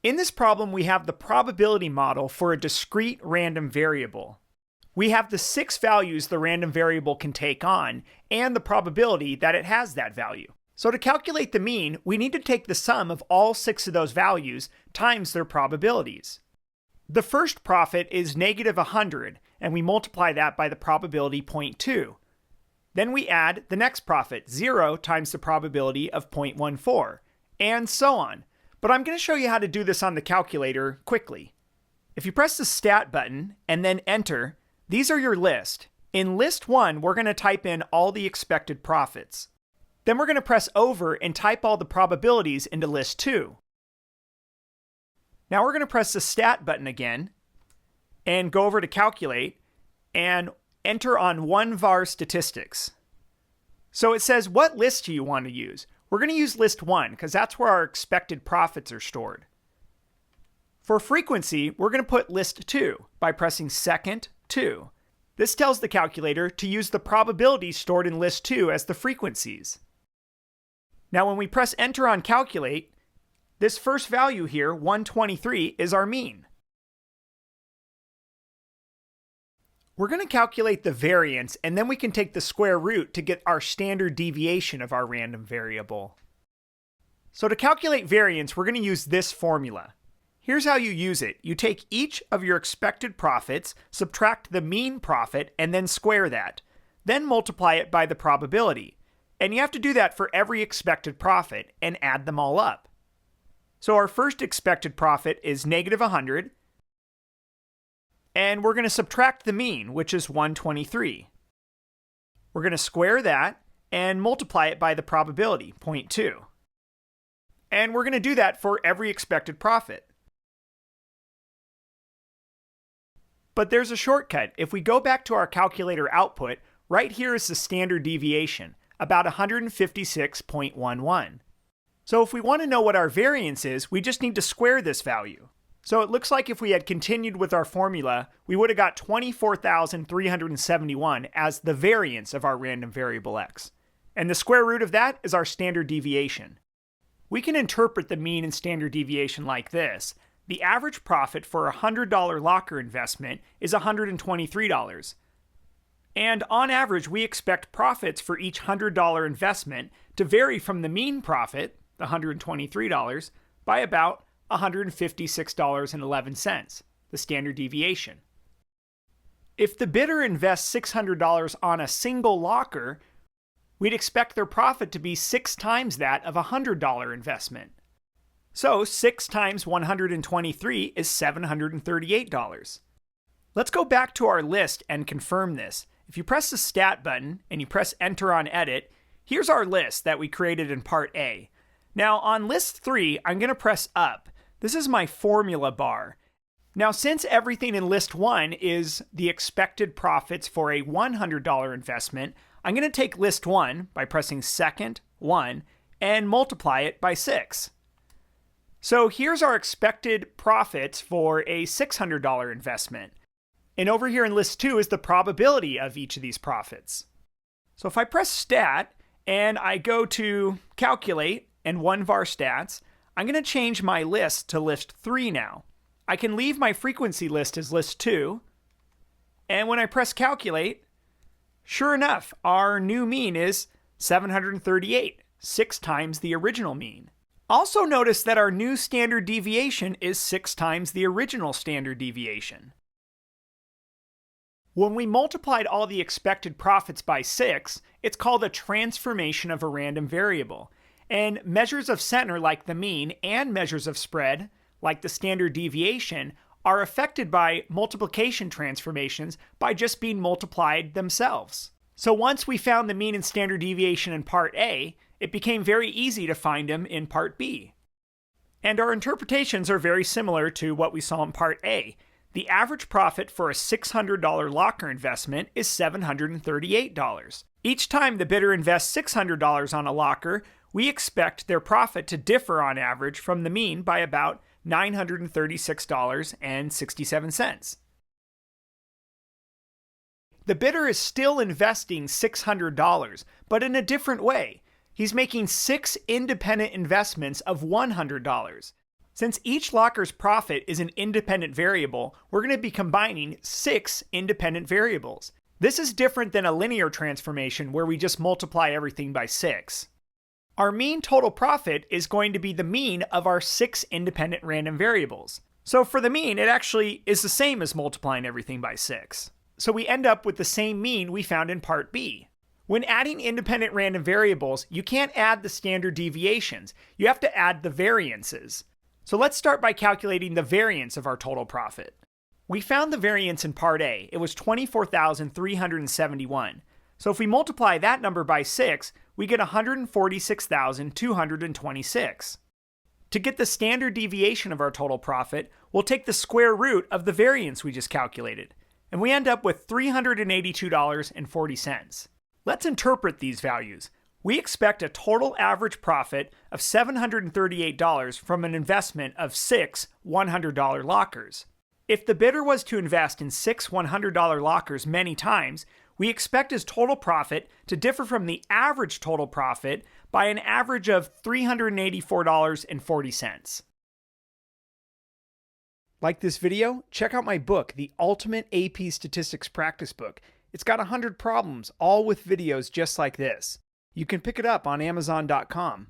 In this problem, we have the probability model for a discrete random variable. We have the 6 values the random variable can take on, and the probability that it has that value. So to calculate the mean, we need to take the sum of all 6 of those values times their probabilities. The first profit is negative 100, and we multiply that by the probability 0.2. Then we add the next profit, 0 times the probability of 0.14, and so on. But I'm going to show you how to do this on the calculator quickly. If you press the Stat button and then Enter, these are your list. In list 1, we're going to type in all the expected profits. Then we're going to press Over and type all the probabilities into list 2. Now we're going to press the Stat button again and go over to Calculate and enter on 1 var statistics. So it says, what list do you want to use? We're going to use list 1 because that's where our expected profits are stored. For frequency, we're going to put list 2 by pressing second 2. This tells the calculator to use the probabilities stored in list 2 as the frequencies. Now when we press enter on calculate, this first value here, 123, is our mean. We're going to calculate the variance, and then we can take the square root to get our standard deviation of our random variable. So to calculate variance, we're going to use this formula. Here's how you use it. You take each of your expected profits, subtract the mean profit, and then square that. Then multiply it by the probability. And you have to do that for every expected profit and add them all up. So our first expected profit is negative 100. And we're going to subtract the mean, which is 123. We're going to square that and multiply it by the probability, 0.2. And we're going to do that for every expected profit. But there's a shortcut. If we go back to our calculator output, right here is the standard deviation, about 156.11. So if we want to know what our variance is, we just need to square this value. So it looks like if we had continued with our formula, we would have got 24,371 as the variance of our random variable x. And the square root of that is our standard deviation. We can interpret the mean and standard deviation like this. The average profit for a $100 locker investment is $123. And on average, we expect profits for each $100 investment to vary from the mean profit, the $123, by about $156.11, the standard deviation. If the bidder invests $600 on a single locker, we'd expect their profit to be 6 times that of a $100 investment. So 6 times 123 is $738. Let's go back to our list and confirm this. If you press the Stat button and you press Enter on Edit, here's our list that we created in Part A. Now on list 3, I'm going to press Up. This is my formula bar. Now, since everything in list 1 is the expected profits for a $100 investment, I'm going to take list 1 by pressing second 1 and multiply it by 6. So here's our expected profits for a $600 investment. And over here in list 2 is the probability of each of these profits. So if I press Stat and I go to Calculate and 1 var stats, I'm going to change my list to list 3 now. I can leave my frequency list as list 2. And when I press Calculate, sure enough, our new mean is 738, 6 times the original mean. Also notice that our new standard deviation is 6 times the original standard deviation. When we multiplied all the expected profits by 6, it's called a transformation of a random variable. And measures of center, like the mean, and measures of spread, like the standard deviation, are affected by multiplication transformations by just being multiplied themselves. So once we found the mean and standard deviation in Part A, it became very easy to find them in Part B. And our interpretations are very similar to what we saw in Part A. The average profit for a $600 locker investment is $738. Each time the bidder invests $600 on a locker, we expect their profit to differ on average from the mean by about $936.67. The bidder is still investing $600, but in a different way. He's making 6 independent investments of $100. Since each locker's profit is an independent variable, we're going to be combining 6 independent variables. This is different than a linear transformation where we just multiply everything by 6. Our mean total profit is going to be the mean of our 6 independent random variables. So for the mean, it actually is the same as multiplying everything by 6. So we end up with the same mean we found in part B. When adding independent random variables, you can't add the standard deviations. You have to add the variances. So let's start by calculating the variance of our total profit. We found the variance in part A. It was 24,371. So if we multiply that number by 6, we get 146,226. To get the standard deviation of our total profit, we'll take the square root of the variance we just calculated, and we end up with $382.40. Let's interpret these values. We expect a total average profit of $738 from an investment of 6 $100 lockers. If the bidder was to invest in 6 $100 lockers many times, we expect his total profit to differ from the average total profit by an average of $384.40. Like this video? Check out my book, The Ultimate AP Statistics Practice Book. It's got 100 problems, all with videos just like this. You can pick it up on Amazon.com.